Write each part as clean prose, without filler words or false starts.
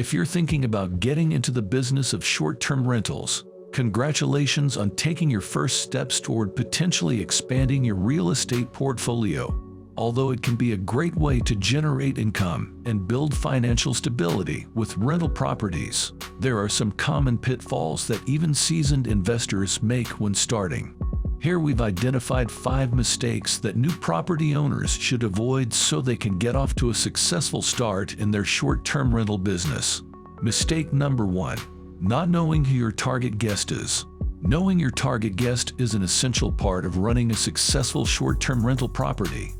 If you're thinking about getting into the business of short-term rentals, congratulations on taking your first steps toward potentially expanding your real estate portfolio. Although it can be a great way to generate income and build financial stability with rental properties, there are some common pitfalls that even seasoned investors make when starting. Here we've identified 5 mistakes that new property owners should avoid so they can get off to a successful start in their short-term rental business. Mistake number 1. Not knowing who your target guest is. Knowing your target guest is an essential part of running a successful short-term rental property.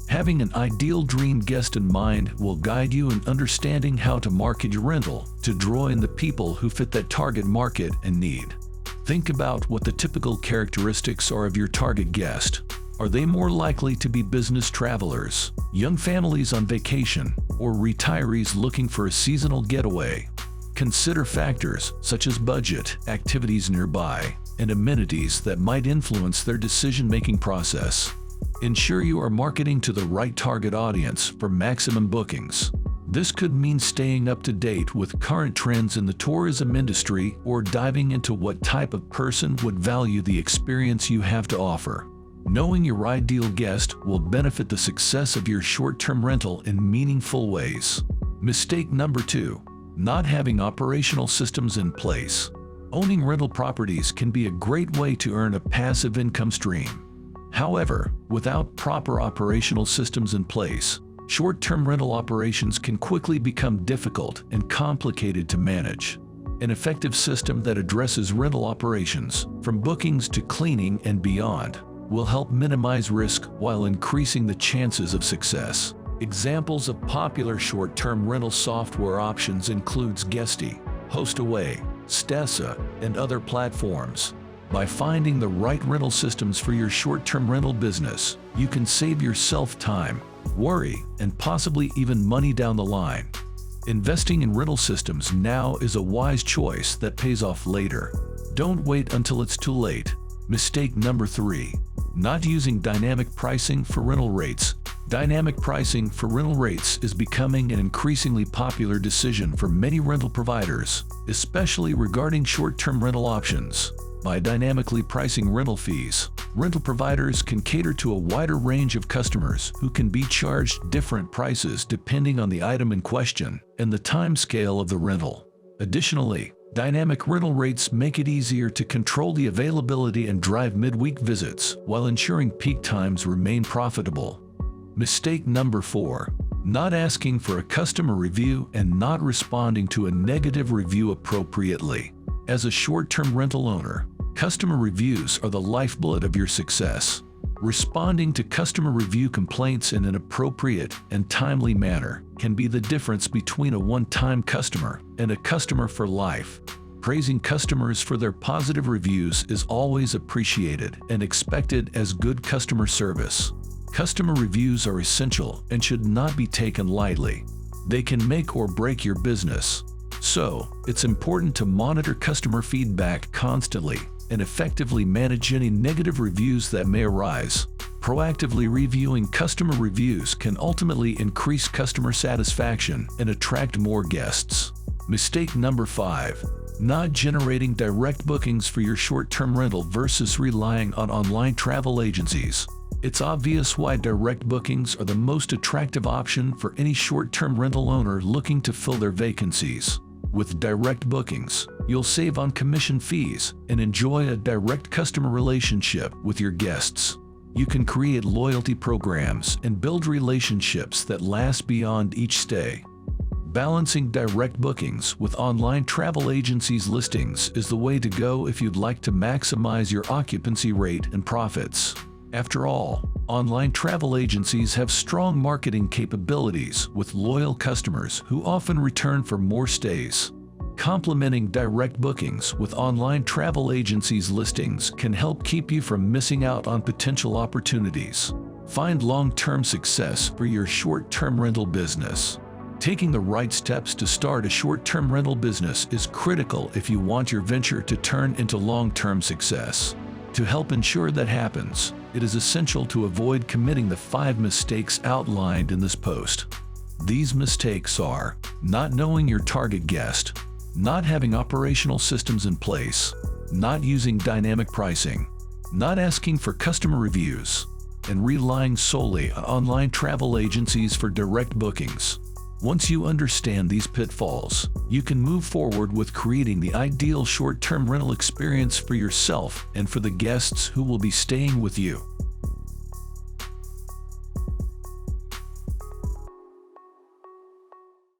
Having an ideal dream guest in mind will guide you in understanding how to market your rental to draw in the people who fit that target market and need. Think about what the typical characteristics are of your target guest. Are they more likely to be business travelers, young families on vacation, or retirees looking for a seasonal getaway? Consider factors such as budget, activities nearby, and amenities that might influence their decision-making process. Ensure you are marketing to the right target audience for maximum bookings. This could mean staying up to date with current trends in the tourism industry or diving into what type of person would value the experience you have to offer. Knowing your ideal guest will benefit the success of your short-term rental in meaningful ways. Mistake number 2. Not having operational systems in place. Owning rental properties can be a great way to earn a passive income stream. However, without proper operational systems in place, short-term rental operations can quickly become difficult and complicated to manage. An effective system that addresses rental operations, from bookings to cleaning and beyond, will help minimize risk while increasing the chances of success. Examples of popular short-term rental software options includes Guesty, HostAway, Stessa, and other platforms. By finding the right rental systems for your short-term rental business, you can save yourself time, worry, and possibly even money down the line. Investing in rental systems now is a wise choice that pays off later. Don't wait until it's too late. Mistake number 3. Not using dynamic pricing for rental rates. Dynamic pricing for rental rates is becoming an increasingly popular decision for many rental providers, especially regarding short-term rental options. By dynamically pricing rental fees, rental providers can cater to a wider range of customers who can be charged different prices depending on the item in question and the time scale of the rental. Additionally, dynamic rental rates make it easier to control the availability and drive midweek visits while ensuring peak times remain profitable. Mistake number 4. Not asking for a customer review and not responding to a negative review appropriately. As a short-term rental owner, customer reviews are the lifeblood of your success. Responding to customer review complaints in an appropriate and timely manner can be the difference between a one-time customer and a customer for life. Praising customers for their positive reviews is always appreciated and expected as good customer service. Customer reviews are essential and should not be taken lightly. They can make or break your business. So, it's important to monitor customer feedback constantly and effectively manage any negative reviews that may arise. Proactively reviewing customer reviews can ultimately increase customer satisfaction and attract more guests. Mistake number 5. Not generating direct bookings for your short-term rental versus relying on online travel agencies. It's obvious why direct bookings are the most attractive option for any short-term rental owner looking to fill their vacancies. With direct bookings, you'll save on commission fees and enjoy a direct customer relationship with your guests. You can create loyalty programs and build relationships that last beyond each stay. Balancing direct bookings with online travel agencies listings is the way to go if you'd like to maximize your occupancy rate and profits. After all, online travel agencies have strong marketing capabilities with loyal customers who often return for more stays. Complementing direct bookings with online travel agencies listings can help keep you from missing out on potential opportunities. Find long-term success for your short-term rental business. Taking the right steps to start a short-term rental business is critical if you want your venture to turn into long-term success. To help ensure that happens, it is essential to avoid committing the 5 mistakes outlined in this post. These mistakes are not knowing your target guest, not having operational systems in place, not using dynamic pricing, not asking for customer reviews, and relying solely on online travel agencies for direct bookings. Once you understand these pitfalls, you can move forward with creating the ideal short-term rental experience for yourself and for the guests who will be staying with you.